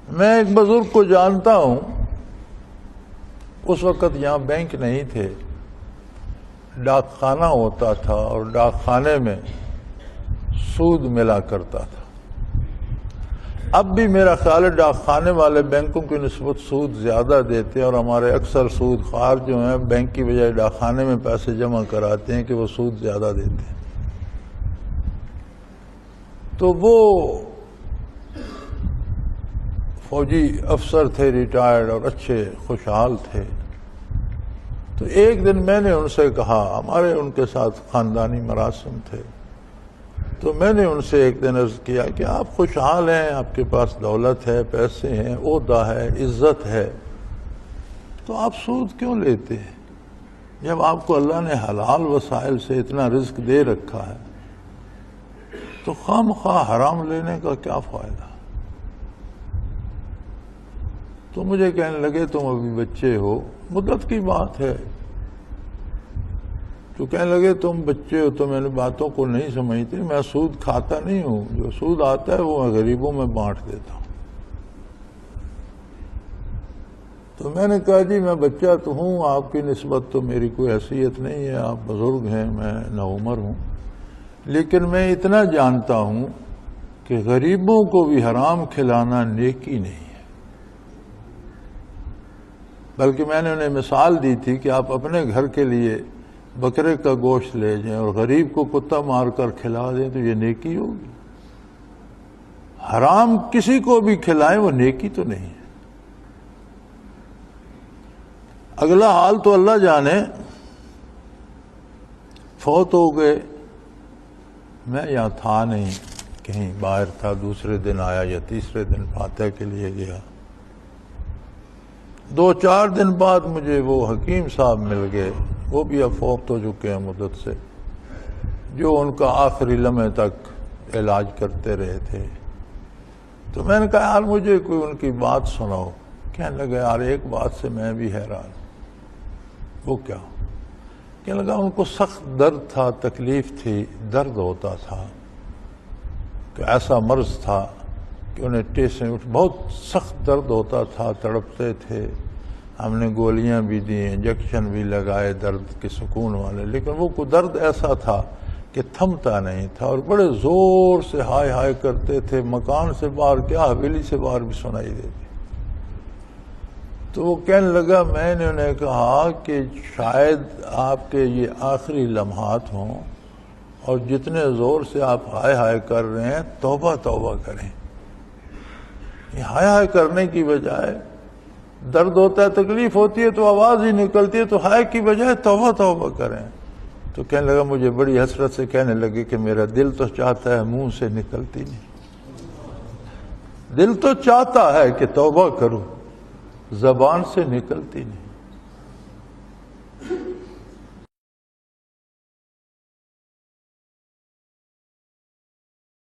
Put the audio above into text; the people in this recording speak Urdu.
میں ایک بزرگ کو جانتا ہوں، اس وقت یہاں بینک نہیں تھے، ڈاک خانہ ہوتا تھا اور ڈاک خانے میں سود ملا کرتا تھا۔ اب بھی میرا خیال ہے ڈاک خانے والے بینکوں کی نسبت سود زیادہ دیتے ہیں، اور ہمارے اکثر سود خوار جو ہیں بینک کی بجائے ڈاک خانے میں پیسے جمع کراتے ہیں کہ وہ سود زیادہ دیتے ہیں۔ تو وہ فوجی افسر تھے، ریٹائرڈ، اور اچھے خوشحال تھے۔ تو ایک دن میں نے ان سے کہا، ہمارے ان کے ساتھ خاندانی مراسم تھے، تو میں نے ان سے ایک دن عرض کیا کہ آپ خوشحال ہیں، آپ کے پاس دولت ہے، پیسے ہیں، عہدہ ہے، عزت ہے، تو آپ سود کیوں لیتے ہیں جب آپ کو اللہ نے حلال وسائل سے اتنا رزق دے رکھا ہے؟ تو خواہ مخواہ حرام لینے کا کیا فائدہ؟ تو مجھے کہنے لگے تم ابھی بچے ہو، مدت کی بات ہے، تو کہنے لگے تم بچے ہو تو میں نے باتوں کو نہیں سمجھتے، میں سود کھاتا نہیں ہوں، جو سود آتا ہے وہ میں غریبوں میں بانٹ دیتا ہوں۔ تو میں نے کہا جی میں بچہ تو ہوں، آپ کی نسبت تو میری کوئی حیثیت نہیں ہے، آپ بزرگ ہیں، میں نوعمر ہوں، لیکن میں اتنا جانتا ہوں کہ غریبوں کو بھی حرام کھلانا نیکی نہیں ہے۔ بلکہ میں نے انہیں مثال دی تھی کہ آپ اپنے گھر کے لیے بکرے کا گوشت لے جائیں اور غریب کو کتا مار کر کھلا دیں تو یہ نیکی ہوگی؟ حرام کسی کو بھی کھلائیں وہ نیکی تو نہیں ہے۔ اگلا حال تو اللہ جانے، فوت ہو گئے، میں یہاں تھا نہیں، کہیں باہر تھا، دوسرے دن آیا یا تیسرے دن فاتح کے لیے گیا۔ 2-4 دن بعد مجھے وہ حکیم صاحب مل گئے، وہ بھی اب فوت ہو چکے ہیں مدت سے، جو ان کا آخری لمحے تک علاج کرتے رہے تھے۔ تو میں نے کہا یار مجھے کوئی ان کی بات سناؤ۔ کہنے لگا یار ایک بات سے میں بھی حیران۔ وہ کیا؟ کہنے لگا ان کو سخت درد تھا، تکلیف تھی، درد ہوتا تھا، کہ ایسا مرض تھا کہ انہیں ٹیسیں بہت سخت درد ہوتا تھا، تڑپتے تھے، ہم نے گولیاں بھی دی، انجیکشن بھی لگائے درد کے سکون والے، لیکن وہ کو درد ایسا تھا کہ تھمتا نہیں تھا، اور بڑے زور سے ہائے ہائے کرتے تھے، مکان سے باہر کیا حویلی سے باہر بھی سنائی دیتی۔ تو وہ کہنے لگا، میں نے انہیں کہا کہ شاید آپ کے یہ آخری لمحات ہوں، اور جتنے زور سے آپ ہائے ہائے کر رہے ہیں توبہ توبہ کریں۔ یہ ہائے ہائے کرنے کی بجائے، درد ہوتا ہے، تکلیف ہوتی ہے تو آواز ہی نکلتی ہے، تو ہائے کی بجائے توبہ توبہ کریں۔ تو کہنے لگا، مجھے بڑی حسرت سے کہنے لگے کہ میرا دل تو چاہتا ہے، منہ سے نکلتی نہیں۔ دل تو چاہتا ہے کہ توبہ کروں، زبان سے نکلتی نہیں۔